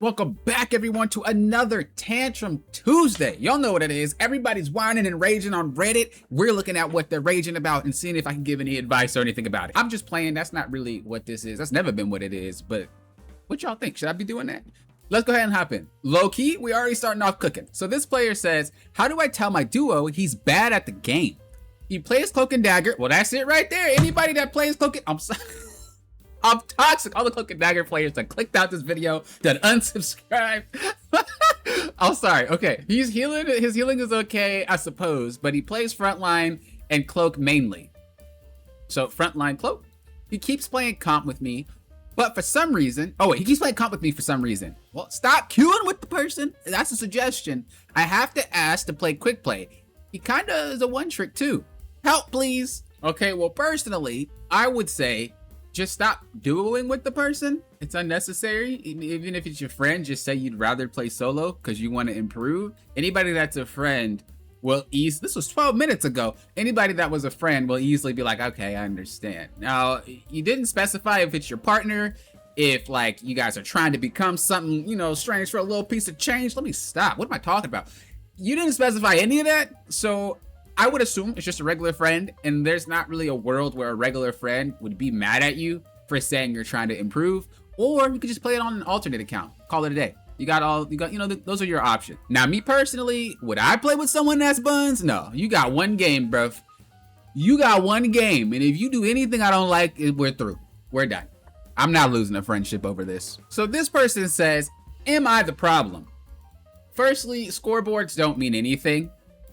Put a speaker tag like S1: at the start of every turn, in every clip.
S1: Welcome back, everyone, to another Tantrum Tuesday. Y'all know what it is. Everybody's whining and raging on Reddit. We're looking at what they're raging about and seeing if I can give any advice or anything about it. I'm just playing. That's not really what this is. That's never been what it is. But what y'all think? Should I be doing that? Let's go ahead and hop in. Low key, we already starting off cooking. So this player says, how do I tell my duo he's bad at the game? He plays Cloak and Dagger. Well, that's it right there. Anybody that plays Cloak and... I'm sorry. I'm toxic. All the Cloak and Dagger players that clicked out this video, that unsubscribed. I'm sorry. Okay, he's healing. His healing is okay, I suppose, but he plays frontline and Cloak mainly. So frontline Cloak. He keeps playing comp with me, but for some reason, he keeps playing comp with me for some reason. Well, stop queuing with the person. That's a suggestion. I have to ask to play quick play. He kind of is a one trick too. Help, please. Okay, well, personally, I would say, just stop dueling with the person. It's unnecessary. Even if it's your friend, just say you'd rather play solo because you want to improve. Anybody that's a friend will this was 12 minutes ago. Anybody that was a friend will easily be like, okay, I understand. Now, you didn't specify if it's your partner, if like you guys are trying to become something, you know, strange for a little piece of change. Let me stop. What am I talking about? You didn't specify any of that. So I would assume it's just a regular friend, and there's not really a world where a regular friend would be mad at you for saying you're trying to improve, or you could just play it on an alternate account. Call it a day. You got, those are your options. Now, me personally, would I play with someone that's buns? No, you got one game, bruv. You got one game, and if you do anything I don't like, we're through. We're done. I'm not losing a friendship over this. So this person says, am I the problem? Firstly, scoreboards don't mean anything.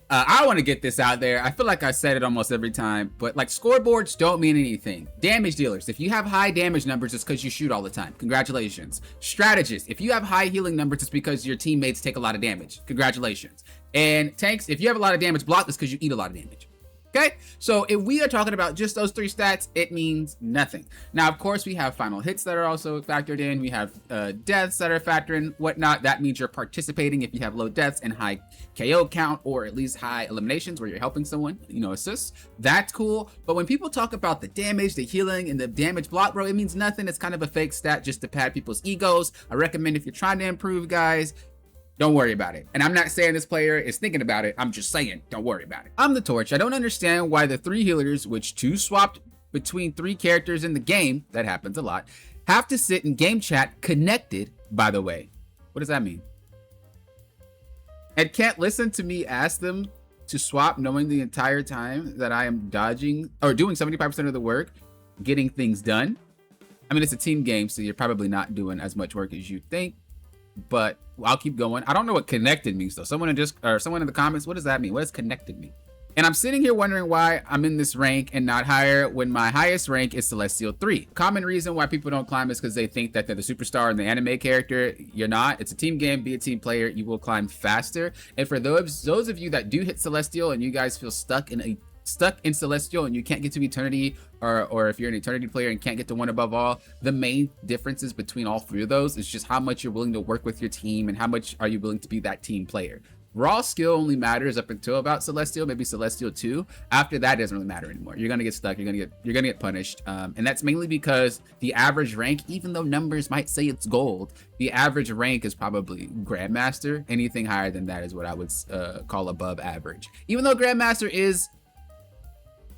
S1: I want to get this out there. I feel like I said it almost every time, but like scoreboards don't mean anything. Damage dealers, if you have high damage numbers, it's because you shoot all the time. Congratulations. Strategists, if you have high healing numbers, it's because your teammates take a lot of damage. Congratulations. And tanks, if you have a lot of damage blocked, it's because you eat a lot of damage. Okay, so if we are talking about just those three stats, it means nothing. Now, of course, we have final hits that are also factored in. We have deaths that are factored in, whatnot. That means you're participating if you have low deaths and high KO count, or at least high eliminations where you're helping someone, assists. That's cool. But when people talk about the damage, the healing, and the damage block, bro, it means nothing. It's kind of a fake stat just to pad people's egos. I recommend if you're trying to improve, guys, don't worry about it. And I'm not saying this player is thinking about it. I'm just saying, don't worry about it. I'm the Torch. I don't understand why the three healers, which two swapped between three characters in the game, that happens a lot, have to sit in game chat connected, by the way. What does that mean? And can't listen to me ask them to swap, knowing the entire time that I am dodging or doing 75% of the work, getting things done. I mean, it's a team game, so you're probably not doing as much work as you think. But I'll keep going. I don't know what connected means though. Someone in the comments, what does that mean? What does connected mean? And I'm sitting here wondering why I'm in this rank and not higher when my highest rank is Celestial 3. Common reason why people don't climb is because they think that they're the superstar and the anime character. You're not. It's a team game. Be a team player. You will climb faster. And for those of you that do hit Celestial and you guys feel stuck in Celestial and you can't get to Eternity, or if you're an Eternity player and can't get to one above all, the main differences between all three of those is just how much you're willing to work with your team and how much are you willing to be that team player. Raw skill only matters up until about Celestial, maybe Celestial 2. After that, it doesn't really matter anymore. You're gonna get stuck. You're gonna get punished, and that's mainly because the average rank, even though numbers might say it's gold, the average rank is probably Grandmaster. Anything higher than that is what I would call above average. Even though Grandmaster is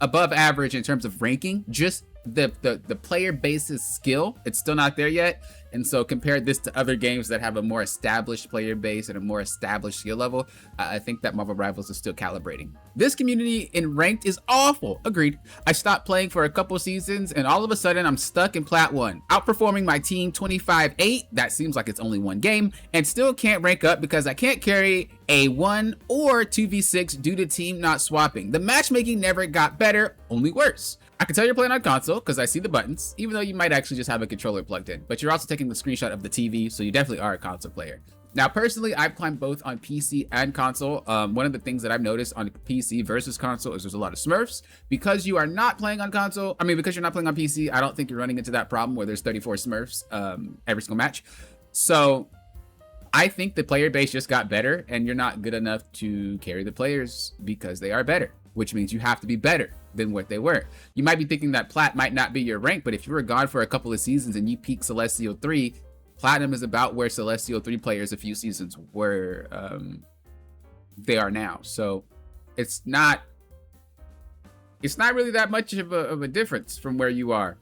S1: above average in terms of ranking, just the player base's skill, it's still not there yet. And so compare this to other games that have a more established player base and a more established skill level, I think that Marvel Rivals is still calibrating. This community in ranked is awful. Agreed. I stopped playing for a couple seasons and all of a sudden I'm stuck in Plat 1, outperforming my team 25-8. That seems like it's only one game, and still can't rank up because I can't carry a 1 or 2v6 due to team not swapping. The matchmaking never got better, only worse. I can tell you're playing on console because I see the buttons, even though you might actually just have a controller plugged in, but you're also taking the screenshot of the TV, so you definitely are a console player. Now, personally, I've climbed both on PC and console. One of the things that I've noticed on PC versus console is there's a lot of smurfs. Because you are not playing on console, because you're not playing on PC, I don't think you're running into that problem where there's 34 smurfs every single match. So I think the player base just got better, and you're not good enough to carry the players because they are better, which means you have to be better than what they were. You might be thinking that Plat might not be your rank, but if you were gone for a couple of seasons and you peak Celestial 3, Platinum is about where Celestial 3 players a few seasons were they are now. So it's not really that much of a difference from where you are.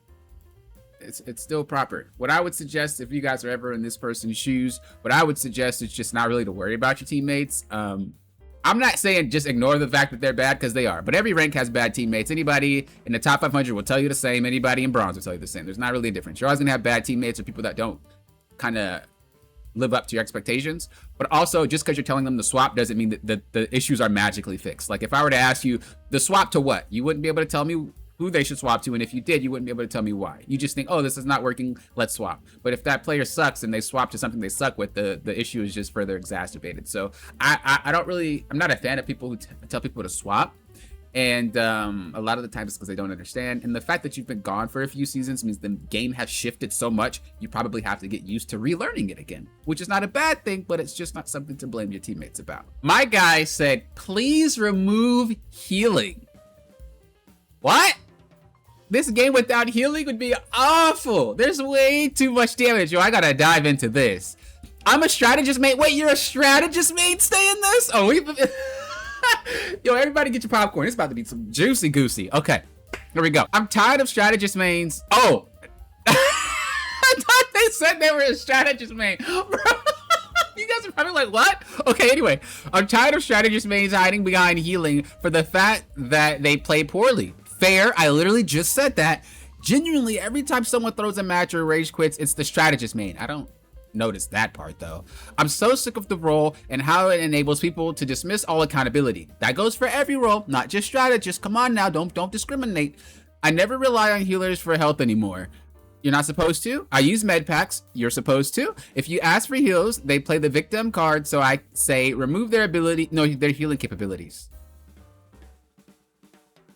S1: It's still proper. What I would suggest, if you guys are ever in this person's shoes, what I would suggest is just not really to worry about your teammates. I'm not saying just ignore the fact that they're bad, because they are, but every rank has bad teammates. Anybody in the top 500 will tell you the same. Anybody in bronze will tell you the same. There's not really a difference. You're always gonna have bad teammates or people that don't kind of live up to your expectations. But also, just because you're telling them to swap doesn't mean that the issues are magically fixed. Like if I were to ask you the swap to what, you wouldn't be able to tell me who they should swap to, and if you did, you wouldn't be able to tell me why. You just think, oh, this is not working, let's swap. But if that player sucks and they swap to something they suck with, the issue is just further exacerbated. So I'm not a fan of people who tell people to swap, and a lot of the times it's because they don't understand. And the fact that you've been gone for a few seasons means the game has shifted so much, you probably have to get used to relearning it again, which is not a bad thing, but it's just not something to blame your teammates about. My guy said, please remove healing. What? This game without healing would be awful. There's way too much damage. Yo, I gotta dive into this. I'm a strategist main. Wait, you're a strategist mainstay in this? Oh, yo, everybody get your popcorn. It's about to be some juicy goosey. Okay, here we go. I'm tired of strategist mains. Oh, I thought they said they were a strategist main. Bro, you guys are probably like, what? Okay, anyway, I'm tired of strategist mains hiding behind healing for the fact that they play poorly. Fair, I literally just said that. Genuinely, every time someone throws a match or rage quits, it's the strategist main. I don't notice that part though. I'm so sick of the role and how it enables people to dismiss all accountability. That goes for every role, not just strategists. Come on now, don't discriminate. I never rely on healers for health anymore. You're not supposed to. I use med packs. You're supposed to. If you ask for heals, they play the victim card, so I say remove their their healing capabilities.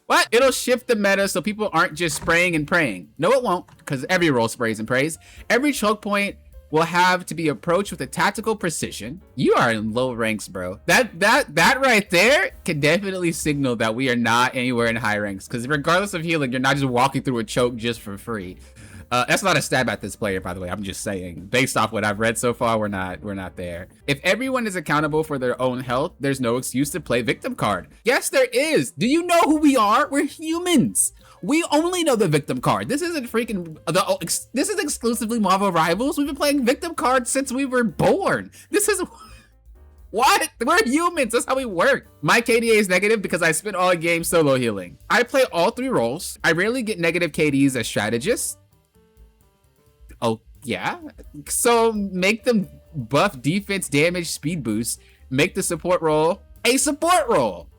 S1: What? It'll shift the meta so people aren't just spraying and praying. No, it won't, because every role sprays and prays. Every choke point will have to be approached with a tactical precision. You are in low ranks, bro. That right there can definitely signal that we are not anywhere in high ranks, because regardless of healing, you're not just walking through a choke just for free. That's not a stab at this player, by the way. I'm just saying, based off what I've read so far, we're not there. If everyone is accountable for their own health, there's no excuse to play victim card. Yes, there is. Do you know who we are? We're humans. We only know the victim card. This isn't freaking this is exclusively Marvel Rivals. We've been playing victim cards since we were born. This is what? We're humans. That's how we work. My KDA is negative because I spent all game solo healing. I play all 3 roles. I rarely get negative KDs as strategists. Oh, yeah? So make them buff defense, damage, speed boost. Make the support role a support role.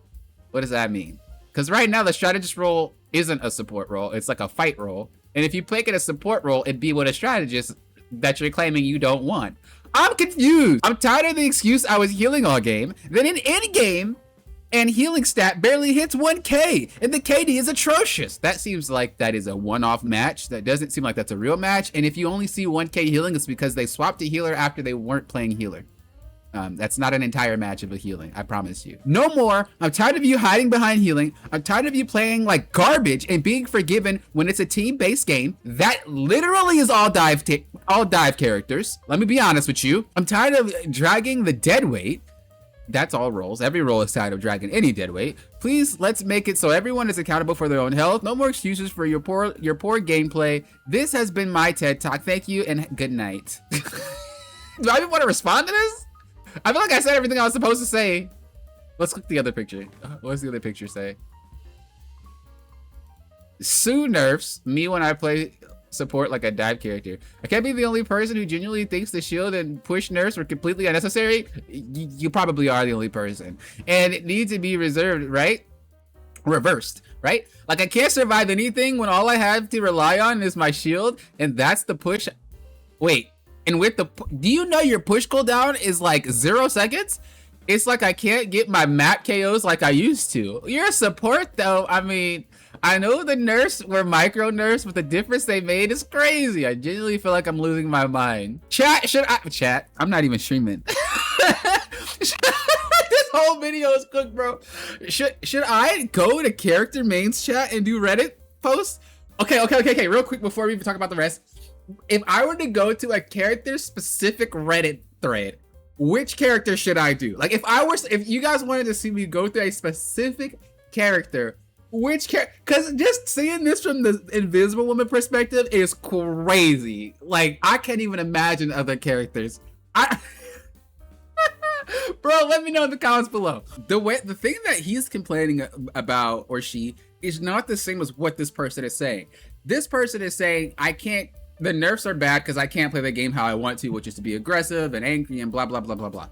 S1: What does that mean? Because right now the strategist role isn't a support role. It's like a fight role. And if you make it a support role, it'd be what a strategist that you're claiming you don't want. I'm confused. I'm tired of the excuse I was healing all game. Then in any game, and healing stat barely hits 1k, and the KD is atrocious. That seems like that is a one-off match. That doesn't seem like that's a real match. And if you only see 1k healing, it's because they swapped a healer after they weren't playing healer. That's not an entire match of a healing, I promise you. No more. I'm tired of you hiding behind healing. I'm tired of you playing like garbage and being forgiven when it's a team-based game. That literally is all dive characters. Let me be honest with you. I'm tired of dragging the dead weight. That's all roles. Every role is tired of dragging any dead weight. Please, let's make it so everyone is accountable for their own health. No more excuses for your poor gameplay. This has been my TED Talk. Thank you and good night. Do I even want to respond to this? I feel like I said everything I was supposed to say. Let's click the other picture. What does the other picture say? Sue nerfs me when I play support like a dive character. I can't be the only person who genuinely thinks the shield and push nerfs were completely unnecessary. You probably are the only person. And it needs to be reserved, right? Reversed, right? Like I can't survive anything when all I have to rely on is my shield, and that's the push. Wait, and with the, do you know your push cooldown is like 0 seconds? It's like I can't get my map KOs like I used to. You're a support though. I mean, I know the nerfs were micro nerfs, but the difference they made is crazy. I genuinely feel like I'm losing my mind. Chat, I'm not even streaming. This whole video is cooked, bro. Should I go to character mains chat and do Reddit posts? Okay. Real quick before we even talk about the rest. if I were to go to a character specific Reddit thread, which character should I do? Like if you guys wanted to see me go through a specific character, which character? Because just seeing this from the Invisible Woman perspective is crazy. Like I can't even imagine other characters. Bro, let me know in the comments below. The thing that he's complaining about, or she, is not the same as what this person is saying. This person is saying, the nerfs are bad because I can't play the game how I want to, which is to be aggressive and angry and blah, blah, blah, blah, blah.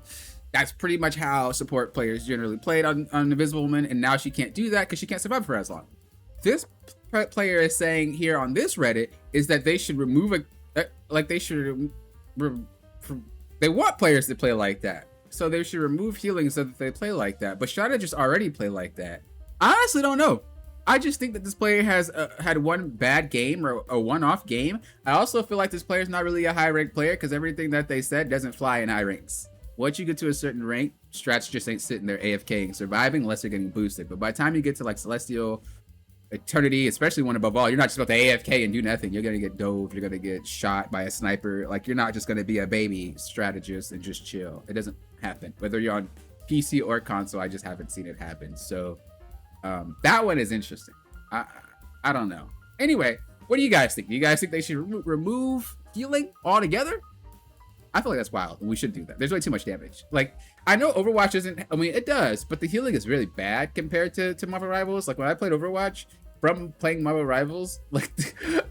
S1: That's pretty much how support players generally played on Invisible Woman, and now she can't do that because she can't survive for as long. This player is saying here on this Reddit is that they should remove they want players to play like that. So they should remove healing so that they play like that. But Strategists already play like that. I honestly don't know. I just think that this player has had one bad game or a one-off game. I also feel like this player is not really a high-ranked player because everything that they said doesn't fly in high ranks. Once you get to a certain rank, strats just ain't sitting there AFKing, surviving unless they're getting boosted. But by the time you get to like Celestial, Eternity, especially one above all, you're not just about to AFK and do nothing. You're gonna get dove, you're gonna get shot by a sniper. Like you're not just gonna be a baby strategist and just chill. It doesn't happen. Whether you're on PC or console, I just haven't seen it happen. So that one is interesting. I don't know. Anyway, what do you guys think? Do you guys think they should remove healing altogether? I feel like that's wild, and we should do that. There's way too much damage. Like, I know Overwatch isn't, I mean, it does, but the healing is really bad compared to Marvel Rivals. Like, when I played Overwatch, from playing Marvel Rivals, like,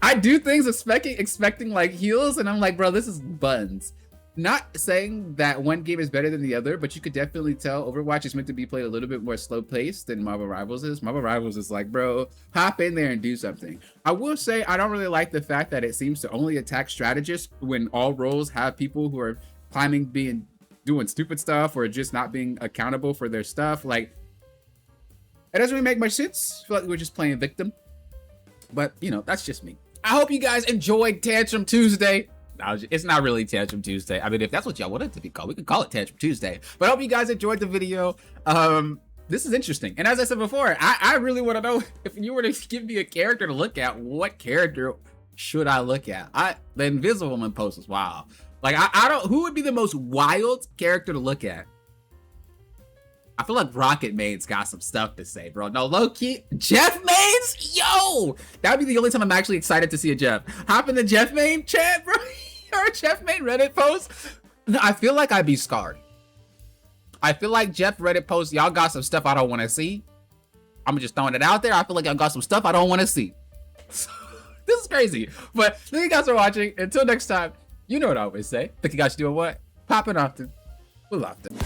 S1: I do things expecting, like, heals, and I'm like, bro, this is buns. Not saying that one game is better than the other, but you could definitely tell Overwatch is meant to be played a little bit more slow-paced than Marvel Rivals is. Marvel Rivals is like, bro, hop in there and do something. I will say I don't really like the fact that it seems to only attack strategists when all roles have people who are climbing, doing stupid stuff, or just not being accountable for their stuff. Like, it doesn't really make much sense. I feel like we're just playing victim. But, you know, that's just me. I hope you guys enjoyed Tantrum Tuesday. It's not really Tantrum Tuesday. I mean, if that's what y'all want it to be called, we could call it Tantrum Tuesday. But I hope you guys enjoyed the video. This is interesting. And as I said before, I really want to know, if you were to give me a character to look at, what character should I look at? The Invisible Woman post was wild. Like, who would be the most wild character to look at? I feel like Rocket Maid's got some stuff to say, bro. No, low-key, Jeff Mains? Yo! That would be the only time I'm actually excited to see a Jeff. Hop in the Jeff Main chat, bro. Or a Jeff Main Reddit post. I feel like I'd be scarred. I feel like Jeff Reddit posts, y'all got some stuff I don't want to see. I'm just throwing it out there. I feel like y'all got some stuff I don't want to see. This is crazy. But thank you guys for watching. Until next time, you know what I always say. Think you guys should do what? Poppin' often. We'll often.